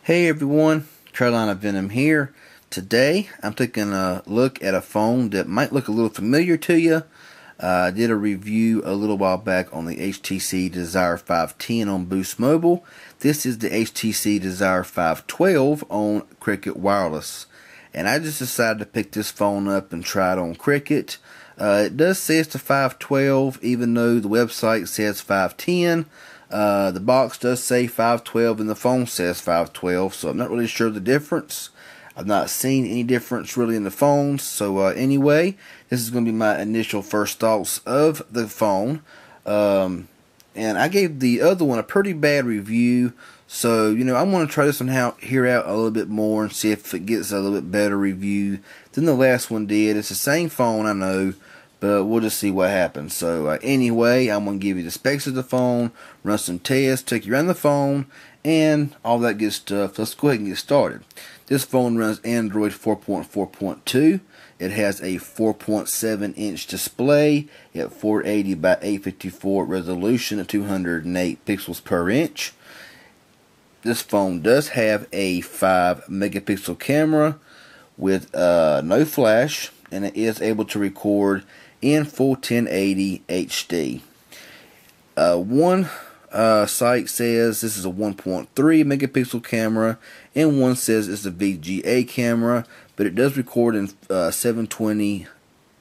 Hey everyone, Carolina Venom here. Today I'm taking a look at a phone that might look a little familiar to you. I did a review a little while back on the HTC Desire 510 on Boost Mobile. This is the HTC Desire 512 on Cricket Wireless. And I just decided to pick this phone up and try it on Cricket. It does say it's the 512 even though the website says 510. The box does say 512 and the phone says 512, so I'm not really sure the difference. I've not seen any difference really in the phones. So anyway, this is going to be my initial first thoughts of the phone. And I gave the other one a pretty bad review. So, I'm going to try this one out a little bit more and see if it gets a little bit better review than the last one did. It's the same phone, I know, but we'll just see what happens. So anyway, I'm going to give you the specs of the phone, run some tests, take you around the phone, and all that good stuff. Let's go ahead and get started. This phone runs Android 4.4.2. It has a 4.7-inch display at 480 by 854 resolution at 208 pixels per inch. This phone does have a 5-megapixel camera with no flash, and it is able to record in full 1080 HD. One site says this is a 1.3 megapixel camera, and one says it's a VGA camera, but it does record in 720p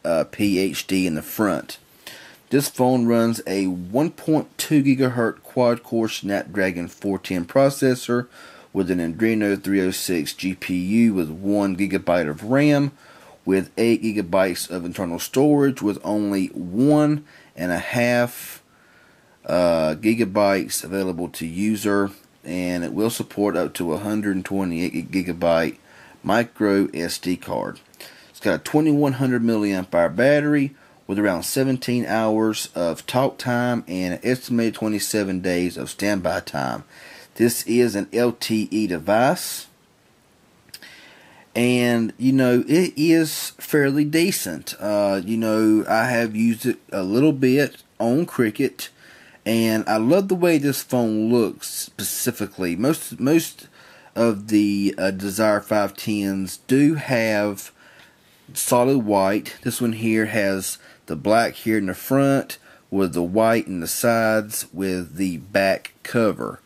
HD in the front. This phone runs a 1.2 gigahertz quad-core Snapdragon 410 processor with an Adreno 306 GPU with 1 gigabyte of RAM, with 8 gigabytes of internal storage, with only 1.5 gigabytes available to user, and it will support up to 128 gigabyte micro SD card. It's got a 2100 milliamp hour battery with around 17 hours of talk time and an estimated 27 days of standby time. This is an LTE device, and it is fairly decent. I have used it a little bit on Cricket, and I love the way this phone looks. Specifically, most of the Desire 510s do have solid white. This one here has the black here in the front with the white in the sides with the back cover.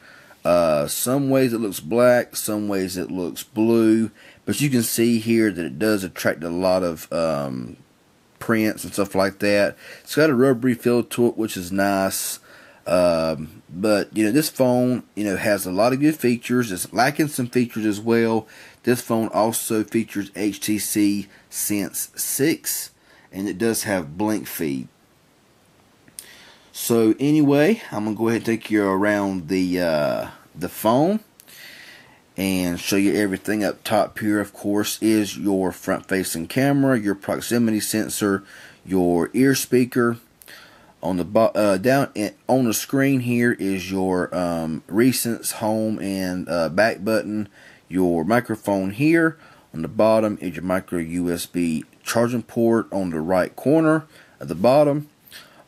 Some ways it looks black, some ways it looks blue, but you can see here that it does attract a lot of prints and stuff like that. It's got a rubbery feel to it, which is nice. But this phone has a lot of good features. It's lacking some features as well. This phone also features HTC Sense 6, and it does have blink feed. So anyway, I'm gonna go ahead and take you around the phone and show you everything. Up top here, of course, is your front-facing camera, your proximity sensor, your ear speaker. On the down on the screen here is your recents, home, and back button. Your microphone here. On the bottom is your micro USB charging port on the right corner at the bottom.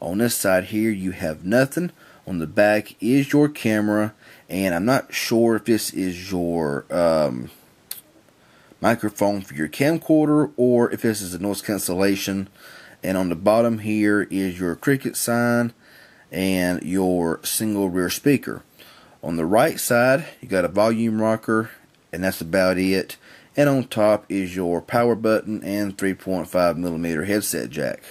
On this side here you have nothing. On the back is your camera, and I'm not sure if this is your microphone for your camcorder or if this is a noise cancellation. And on the bottom here is your Cricket sign and your single rear speaker. On the right side you got a volume rocker, and that's about it. And on top is your power button and 3.5mm headset jack.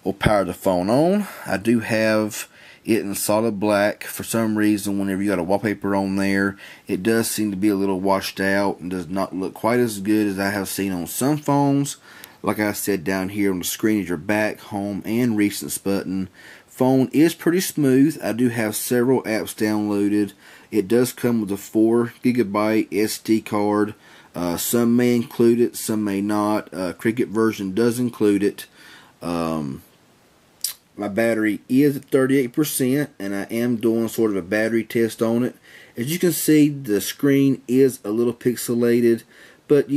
We'll power the phone on. I do have it in solid black. For some reason, whenever you got a wallpaper on there, it does seem to be a little washed out and does not look quite as good as I have seen on some phones. Like I said, down here on the screen is your back, home, and recents button. Phone is pretty smooth. I do have several apps downloaded. It does come with a 4 gigabyte SD card. Some may include it, some may not. Cricket version does include it. My battery is at 38%, and I am doing sort of a battery test on it. As you can see, the screen is a little pixelated, but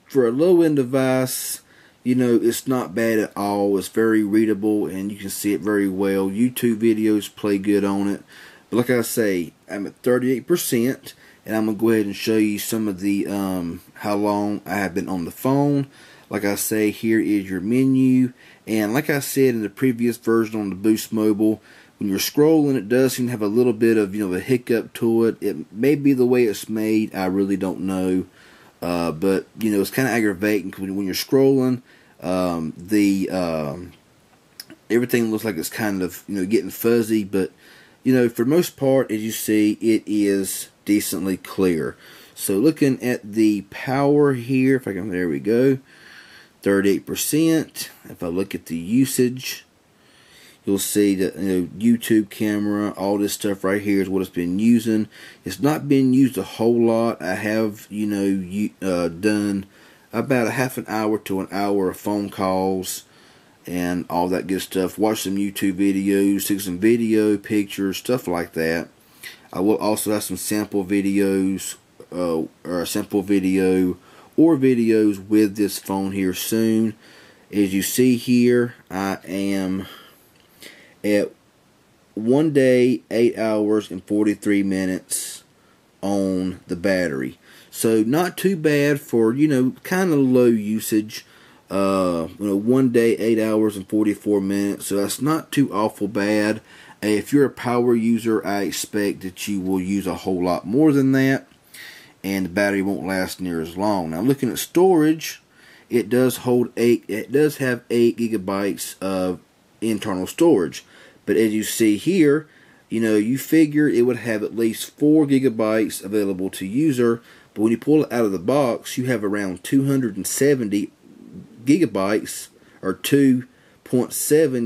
for a low-end device, it's not bad at all. It's very readable, and you can see it very well. YouTube videos play good on it. But like I say, I'm at 38%, and I'm going to go ahead and show you some of the how long I have been on the phone. Like I say, here is your menu, and like I said in the previous version on the Boost Mobile, when you're scrolling, it does seem to have a little bit of, a hiccup to it. It may be the way it's made, I really don't know. But, it's kind of aggravating when you're scrolling. Everything looks like it's kind of, getting fuzzy. But, for the most part, as you see, it is decently clear. So looking at the power here, if I can, there we go, 38%. If I look at the usage, you'll see that YouTube camera, all this stuff right here is what it's been using. It's not been used a whole lot. I have done about a half an hour to an hour of phone calls and all that good stuff. Watch some YouTube videos, took some video, pictures, stuff like that. I will also have some sample videos or a sample video or videos with this phone here soon. As you see here, I am at 1 day, 8 hours, and 43 minutes on the battery. So not too bad for, kind of low usage. 1 day, 8 hours, and 44 minutes. So that's not too awful bad. If you're a power user, I expect that you will use a whole lot more than that, and the battery won't last near as long. Now, looking at storage, it does hold it does have 8 gigabytes of internal storage. But as you see here, you figure it would have at least 4 gigabytes available to user. But when you pull it out of the box, you have around 270 gigabytes or 2.7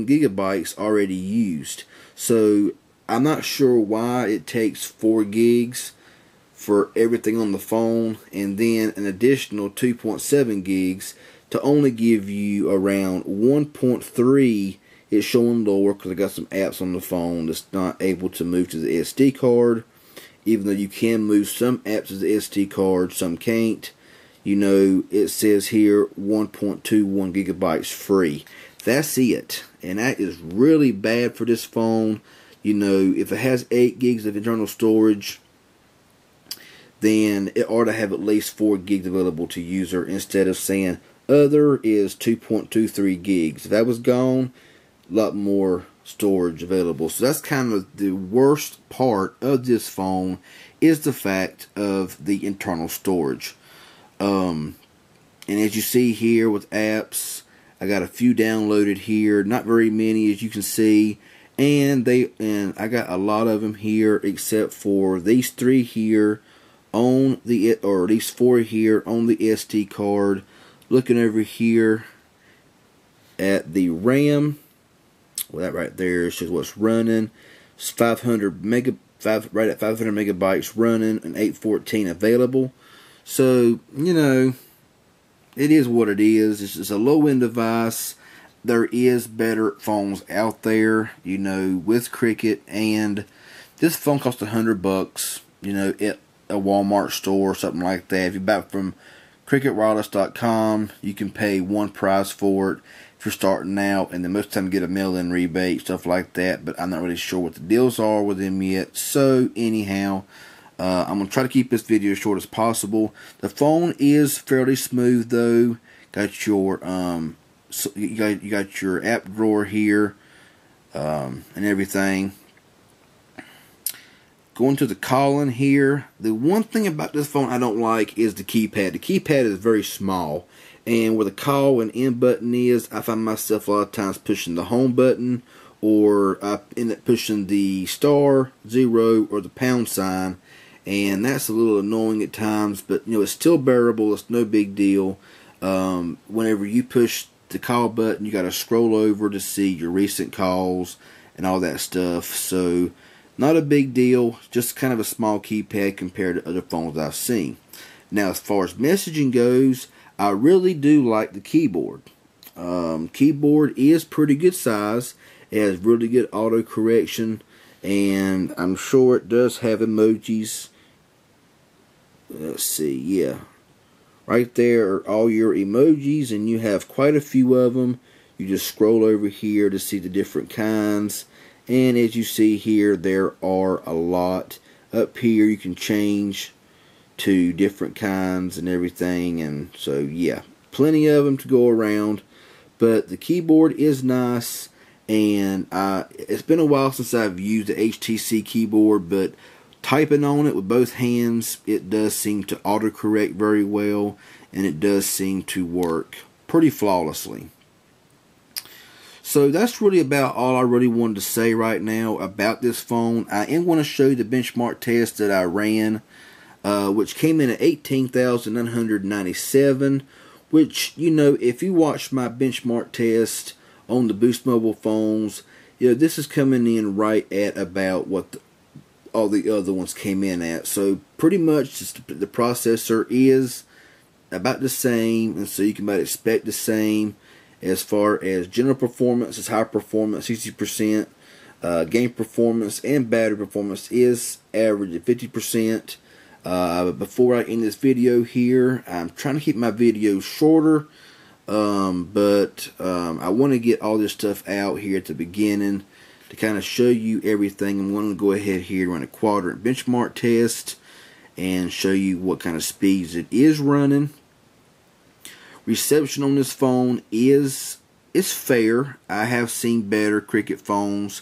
gigabytes already used. So I'm not sure why it takes 4 gigs for everything on the phone, and then an additional 2.7 gigs to only give you around 1.3. It's showing lower because I got some apps on the phone that's not able to move to the SD card. Even though you can move some apps to the SD card, some can't. It says here 1.21 gigabytes free. That's it. And that is really bad for this phone. If it has 8 gigs of internal storage, then it ought to have at least 4 gigs available to user, instead of saying other is 2.23 gigs. If that was gone, a lot more storage available. So that's kind of the worst part of this phone, is the fact of the internal storage. And as you see here with apps, I got a few downloaded here, not very many as you can see, and I got a lot of them here except for these 3 here on the, or these 4 here on the SD card. Looking over here at the RAM, well, that right there shows what's running. It's right at 500 megabytes running and 814 available. So, it is what it is. It's just a low-end device. There is better phones out there, with Cricket, and this phone costs $100, at a Walmart store or something like that. If you buy it from cricketwireless.com, you can pay one price for it if you're starting out, and then most of the time you get a mail-in rebate, stuff like that, but I'm not really sure what the deals are with them yet. So anyhow, I'm going to try to keep this video as short as possible. The phone is fairly smooth though. Got your you got your app drawer here, and everything. Going to the calling here, the one thing about this phone I don't like is the keypad. The keypad is very small, and where the call and end button is, I find myself a lot of times pushing the home button, or I end up pushing the star, 0, or the pound sign, and that's a little annoying at times, but it's still bearable. It's no big deal. Whenever you push the call button, you got to scroll over to see your recent calls and all that stuff. So not a big deal, just kind of a small keypad compared to other phones I've seen. Now, as far as messaging goes, I really do like the keyboard. Keyboard is pretty good size. It has really good auto correction, and I'm sure it does have emojis. Let's see, yeah. Right there are all your emojis, and you have quite a few of them. You just scroll over here to see the different kinds. And as you see here, there are a lot. Up here you can change to different kinds and everything, and so yeah, plenty of them to go around. But the keyboard is nice, and it's been a while since I've used the HTC keyboard, but typing on it with both hands, it does seem to autocorrect very well, and it does seem to work pretty flawlessly. So that's really about all I really wanted to say right now about this phone. I am going to show you the benchmark test that I ran, which came in at 18,997, which, you know, if you watched my benchmark test on the Boost Mobile phones, you know, this is coming in right at about what all the other ones came in at. So pretty much just the processor is about the same, and so you can about expect the same. As far as general performance, it's high performance, 60%. Game performance and battery performance is average at 50%. Before I end this video here, I'm trying to keep my videos shorter, but I want to get all this stuff out here at the beginning to kind of show you everything. I'm going to go ahead here and run a Quadrant benchmark test and show you what kind of speeds it is running. Reception on this phone is fair. I have seen better Cricket phones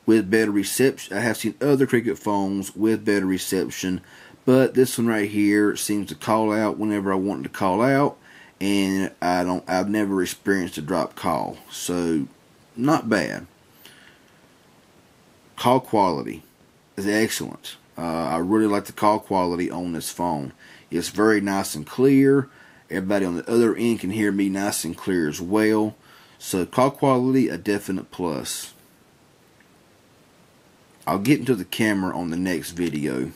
with better reception. I have seen other Cricket phones with better reception, but this one right here seems to call out whenever I want it to call out, and I've never experienced a drop call, so not bad. Call quality is excellent. I really like the call quality on this phone. It's very nice and clear. Everybody on the other end can hear me nice and clear as well. So call quality, a definite plus. I'll get into the camera on the next video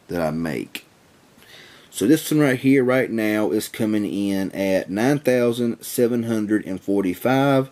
that I make. So this one right here right now is coming in at 9,745,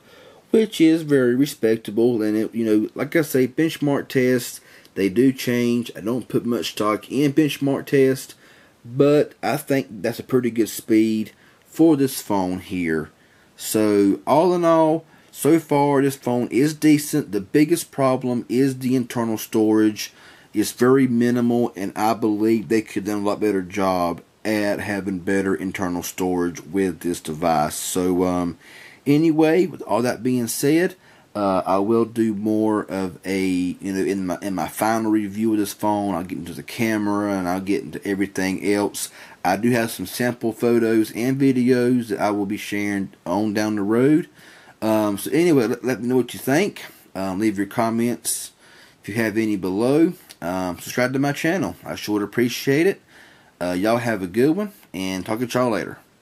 which is very respectable. And it, you know, like I say, benchmark tests, they do change. I don't put much stock in benchmark tests, but I think that's a pretty good speed for this phone here. So all in all, so far this phone is decent. The biggest problem is the internal storage. It's very minimal, and I believe they could have done a lot better job at having better internal storage with this device. So anyway, with all that being said, I will do more of a, you know, in my final review of this phone. I'll get into the camera and I'll get into everything else. I do have some sample photos and videos that I will be sharing on down the road. So anyway, let me know what you think. Leave your comments if you have any below. Subscribe to my channel. I sure would appreciate it. Y'all have a good one, and talk to y'all later.